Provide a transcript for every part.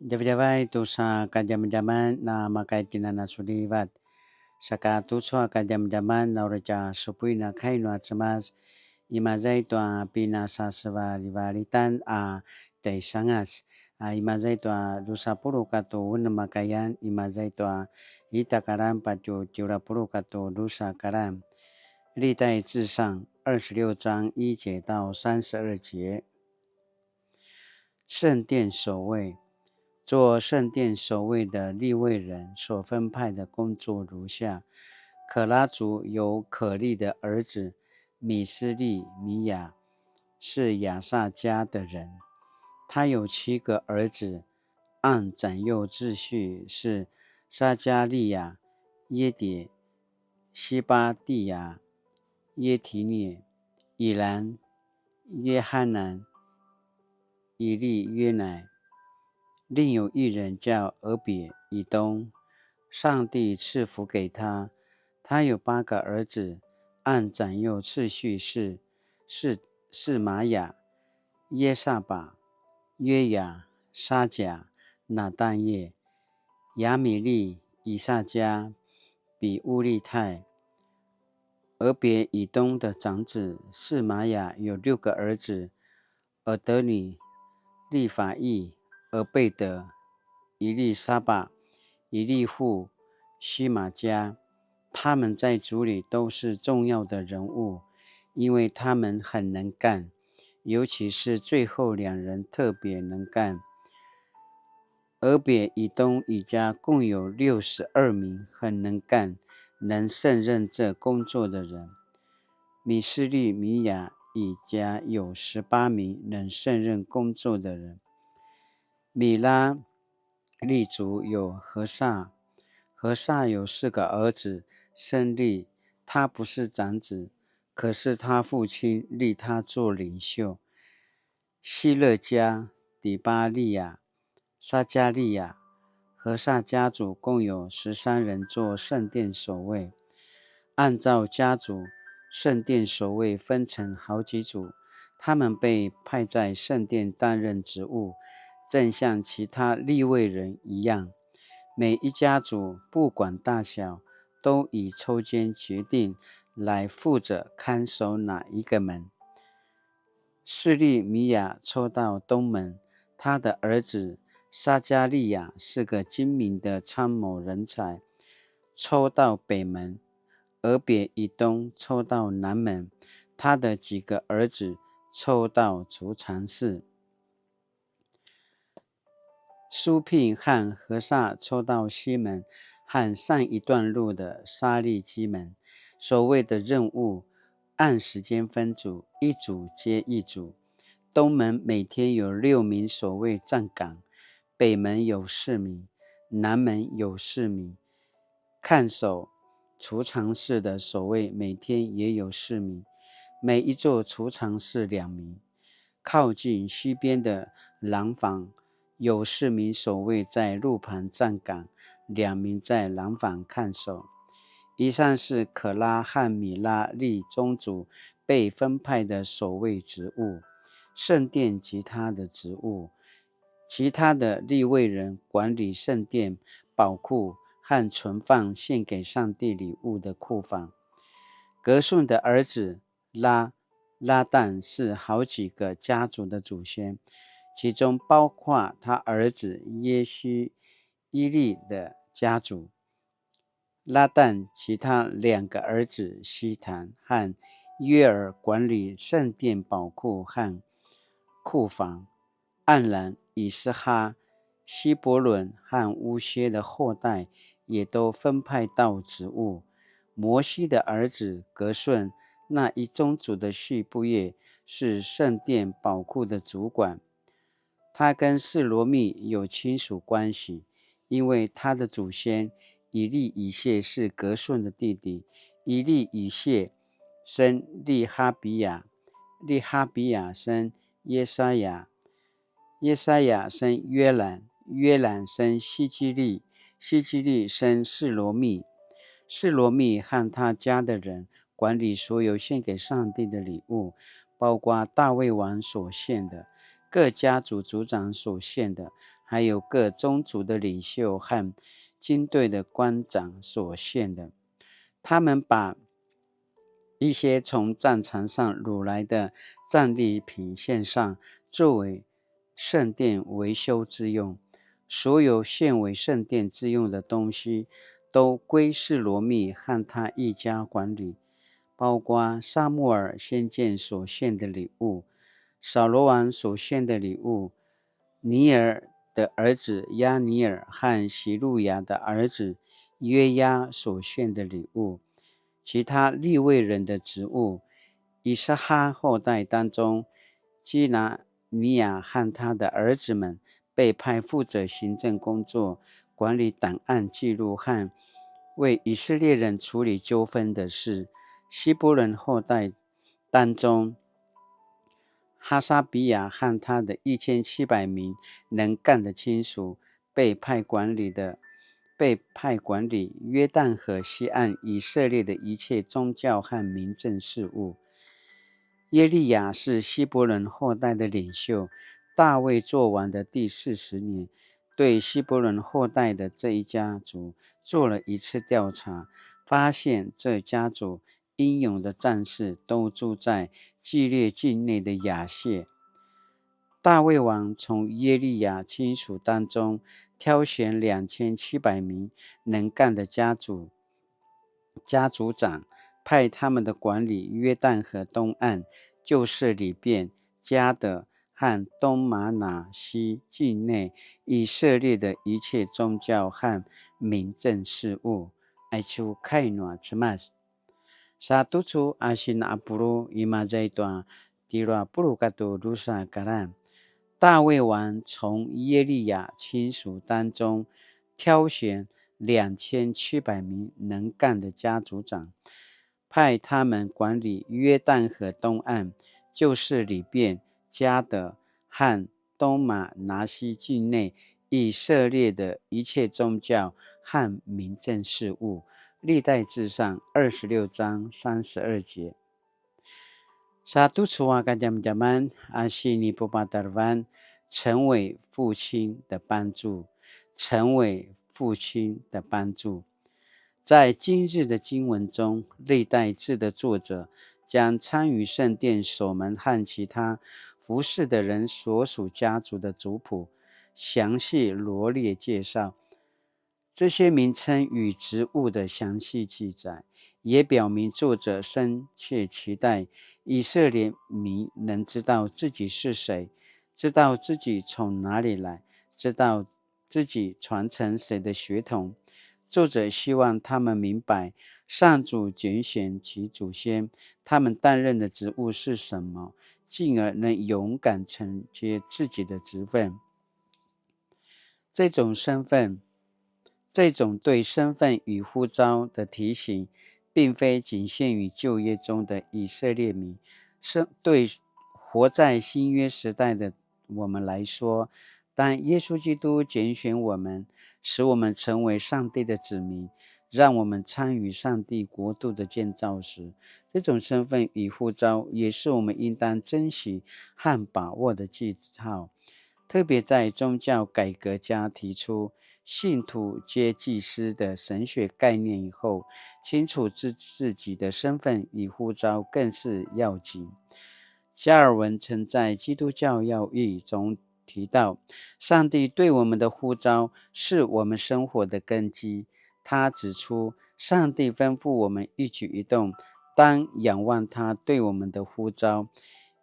Jawai tusa kajam-jaman na makai tinana sulivat. Saka tuso kajam-jaman na raja supui na kai no atsamas imazai tua pina sasva livalitan jai sangas. Imazai tua dusa puru kato un makayan imazai tua itakaram patio tiura puru kato dusa karam. 历代至上26章1节到32节。圣殿守卫，做圣殿守卫的利未人所分派的工作如下：可拉族有可利的儿子米斯利米亚，是亚萨家的人，他有7个儿子，按长幼秩序是撒加利亚、耶迭、西巴蒂亚、耶提涅、以兰、约翰南、以利约乃。另有一人叫俄别以东，上帝赐福给他，他有8个儿子，按长幼次序是玛雅、耶萨巴、约雅、沙甲、拿但业、亚米利、以萨迦、比乌利泰。俄别以东的长子是玛雅有6个儿子，尔德尼、利法意、俄贝德、以利沙巴、以利户、西玛加。他们在族里都是重要的人物，因为他们很能干，尤其是最后2人特别能干。俄别以东一家共有62名很能干、能胜任这工作的人。米斯利米亚一家有18名能胜任工作的人。米拉利族有何萨，何萨有4个儿子，生利，他不是长子，可是他父亲立他做领袖。希勒家、底巴利亚、撒加利亚。何萨家族共有13人做圣殿守卫。按照家族，圣殿守卫分成好几组，他们被派在圣殿担任职务，正像其他利未人一样。每一家族不管大小，都以抽签决定来负责看守哪一个门。示利米亚抽到东门，他的儿子撒加利亚是个精明的参谋人才，抽到北门。俄别以东抽到南门，他的几个儿子抽到储藏室。苏聘和何萨抽到西门和上一段路的沙利基门。守卫的任务按时间分组，一组接一组。东门每天有6名守卫站岗，北门有4名，南门有4名。看守储藏室的守卫每天也有4名，每一座储藏室2名。靠近西边的廊坊有4名守卫在路旁站岗，2名在廊坊看守。以上是可拉和米拉利宗族被分派的守卫职务，圣殿其他的职务。其他的利未人管理圣殿宝库和存放献给上帝礼物的库房。格顺的儿子拉旦是好几个家族的祖先，其中包括他儿子耶西伊利的家族。拉旦其他2个儿子西坛和约尔管理圣殿宝库和库房。暗然以斯哈、希伯伦和乌歇的后代也都分派到职务。摩西的儿子格顺那一宗族的序部业是圣殿宝库的主管，他跟示罗密有亲属关系，因为他的祖先以利以谢是格顺的弟弟。以利以谢生利哈比亚，利哈比亚生耶沙雅，耶沙雅生约兰，约兰生希基利，希基利生示罗密。示罗密和他家的人管理所有献给上帝的礼物，包括大卫王所献的，各家族族长所献的，还有各宗族的领袖和军队的官长所献的。他们把一些从战场上掳来的战利品献上，作为圣殿维修之用。所有献为圣殿之用的东西，都归示罗密和他一家管理，包括撒母耳先见所献的礼物，扫罗王所献的礼物，尼尔的儿子亚尼尔和希路亚的儿子约押所献的礼物，其他利未人的职务，以撒哈后代当中，基拿尼亚和他的儿子们被派负责行政工作，管理档案记录和为以色列人处理纠纷的事。希伯伦后代当中，哈沙比亚和他的1700名能干的亲属被派管理约旦河西岸以色列的一切宗教和民政事务。耶利亚是希伯伦后代的领袖。大卫做王的第40年，对希伯伦后代的这一家族做了一次调查，发现这家族英勇的战士都住在基列境内的亚谢。大卫王从耶利亚亲属当中挑选2700名能干的家族长，派他们的管理约旦河东岸，就是里便、加得和东马拿西境内以色列的一切宗教和民政事务。爱出开暖之嘛，satu tu asin apuru ima zaitwa tira puru katu lusa karan。大卫王从耶利亚亲属当中挑选2700名能干的家族长，派他们管理约旦河东岸，就是里便、加得和东马拿西境内以色列的一切宗教和民政事务。历代志上26章32节。Satu suaka jam-jaman asini popatarvan， 成为父亲的帮助，成为父亲的帮助。在今日的经文中，历代志的作者将参与圣殿守门和其他服侍的人所属家族的族谱详细罗列介绍。这些名称与职务的详细记载，也表明作者深切期待以色列民能知道自己是谁，知道自己从哪里来，知道自己传承谁的血统。作者希望他们明白上主拣选其祖先，他们担任的职务是什么，进而能勇敢承接自己的职分。这种对身份与呼召的提醒，并非仅限于旧约中的以色列民，对活在新约时代的我们来说，当耶稣基督拣选我们，使我们成为上帝的子民，让我们参与上帝国度的建造时，这种身份与呼召也是我们应当珍惜和把握的记号。特别在宗教改革家提出信徒皆祭司的神学概念以后，清楚自己的身份与呼召更是要紧。加尔文曾在《基督教要义》中提到，上帝对我们的呼召是我们生活的根基。他指出，上帝吩咐我们一举一动，当仰望他对我们的呼召，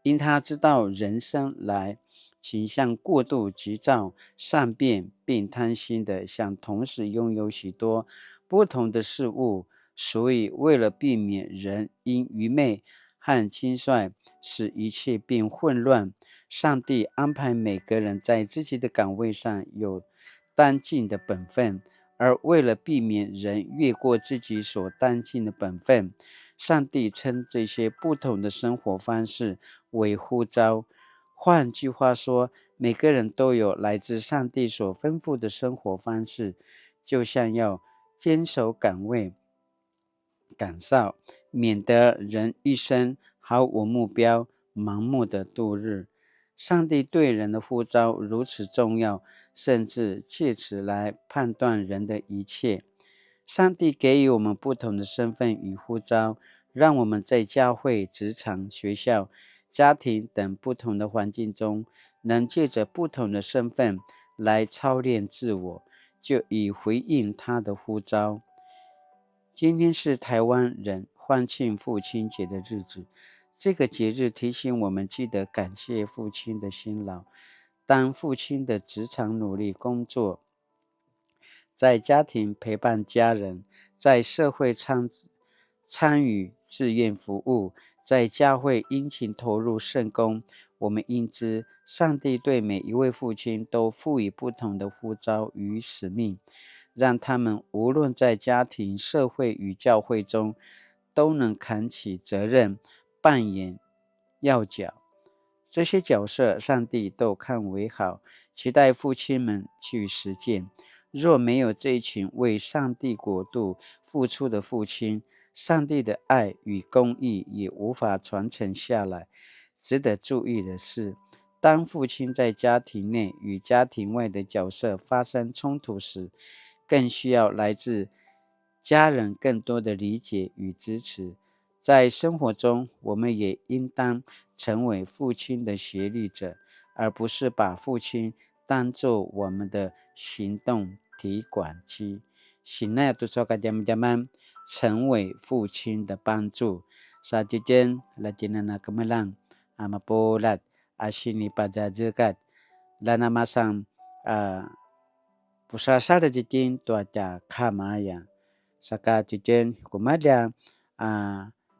因他知道人生来倾向过度急躁、善变，并贪心的想同时拥有许多不同的事物，所以为了避免人因愚昧和轻率使一切变混乱，上帝安排每个人在自己的岗位上有当尽的本分，而为了避免人越过自己所当尽的本分，上帝称这些不同的生活方式为呼召。换句话说，每个人都有来自上帝所吩咐的生活方式，就像要坚守岗位、岗哨，免得人一生毫无目标、盲目的度日。上帝对人的呼召如此重要，甚至借此来判断人的一切。上帝给予我们不同的身份与呼召，让我们在教会、职场、学校、家庭等不同的环境中，能借着不同的身份来操练自我，就以回应他的呼召。今天是台湾人欢庆父亲节的日子，这个节日提醒我们记得感谢父亲的辛劳。当父亲的职场努力工作，在家庭陪伴家人，在社会参与志愿服务，在教会殷勤投入圣工，我们应知上帝对每一位父亲都赋予不同的呼召与使命，让他们无论在家庭、社会与教会中，都能扛起责任，扮演要角。这些角色，上帝都看为好，期待父亲们去实践。若没有这一群为上帝国度付出的父亲，上帝的爱与公义也无法传承下来。值得注意的是，当父亲在家庭内与家庭外的角色发生冲突时，更需要来自家人更多的理解与支持。在生活中，我们也应当成为父亲的协力者，而不是把父亲当作我们的行动提款机。醒来都说个jaman成为父亲的帮助。Sajijen latinana kemelang amapolat asini pajajakat lana masang pusasada jitin tuaca kamaya saka jijen kumadya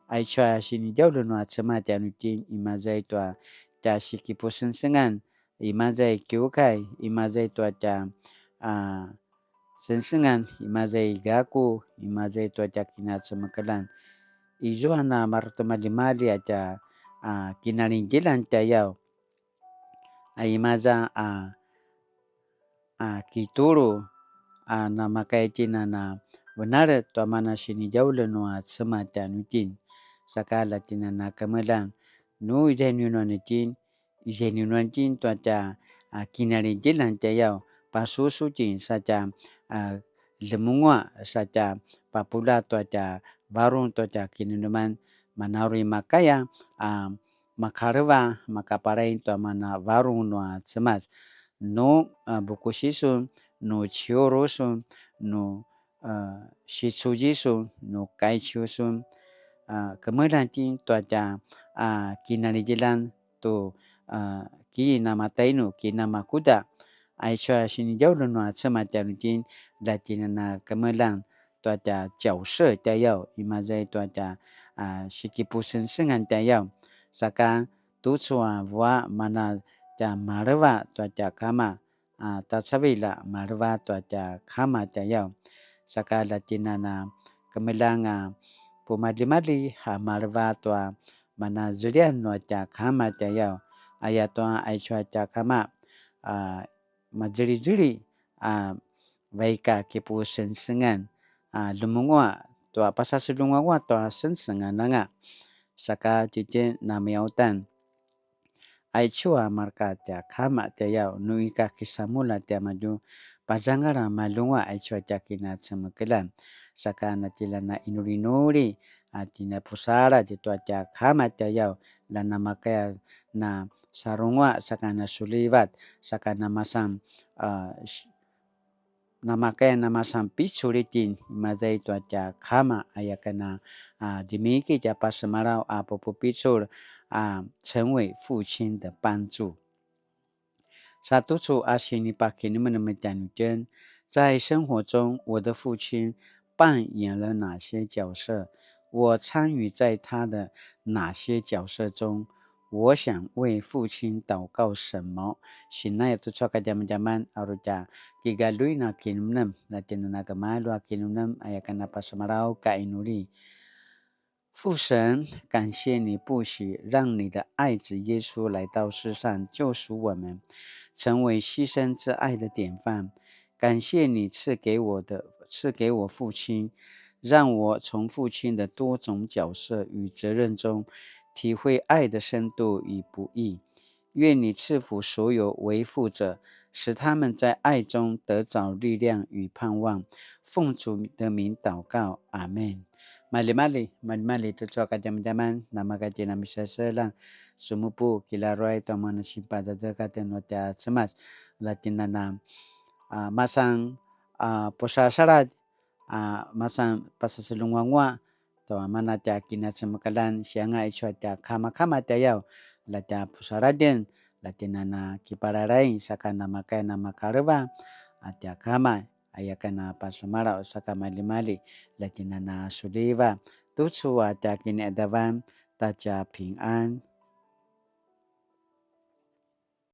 aichwa sini jauh no atsema tianutin imazai tua ta siki pusensengan imazai kiukai imazai tua ta sensengan imazai gaku imazai tua ta kina semakalan izuana martamadimali aja kinalinjilan tayau aimaza kituru nama kaitina na benar tua mana sini jauh lenua sema tianutin sakala tinana kamelang nu izenuanitin tua ta kinalinjilan tayau pasusutin saja lemungwa saja papula tua ta barung tua ta kinunuman manarui makaya makareva makaparain tua mana barung noa semas no bukusisun no chiorosun no shitsujisun no kaichusun kemudian tua ta kinalijilan tu ki nama tainu ki nama kuda aichwa sini jauh no sema tianutin latinana kemelang tua ta 角色 tayau imazai tua ta sikipusen sengan tayau saka tutsua vua mana ta mareva tua ta kama tasavila mareva tua ta kama tayau saka latinana kemelang pumadlimali mareva tua mana zurian no ta kama tayau ayatua aichwa ta kama majeri-jeri baika kipusen sengan lumungwa tua pasasulungwa tua sensengan nanga saka cijen namiautan aichua marka tia kama tayau nuika kisamula tia maju pajangara malungwa aichua tia kina semekelan saka natilana inuri-nuri atina pusara jitua tia kama tayau lana makaya na sarungwa saka na sulivat saka namasam namakaya namasam pichuritin mazai tua tia kama ayakana dimiki tia pasemarau popo pichur 成为父亲的帮助。Satu tu asini pakai ni menemukan 在生活中，我的父亲扮演了哪些角色？我参与在他的哪些角色中？我想为父亲祷告什么？现在都说个zaman aruja kigaluina kinunam latinana kamalu kinunam ayakana pasamarau kainuri。父神，感谢你不许让你的爱子耶稣来到世上救赎我们，成为牺牲之爱的典范。感谢你赐给我父亲，让我从父亲的多种角色与责任中体会爱的深度与不易，愿你赐福所有为父者，使他们在爱中得着力量与盼望。奉主的名祷告，阿们。Mali tu cua kajam-jaman, nama kaji nami selang, sumupu kilaroy to manasipa da katen watia semas, latinana masang posasarat, masang pasasalungwangwa, to mana tia kinat semakalan sianga iswa tia kama-kama tia yau, latia pusaradin, latinana kipararay, saka nama kaya nama kareba, tia kama, ayakana pasamara saka mali latinana suliva, 督促我家给你的晚，大家平安。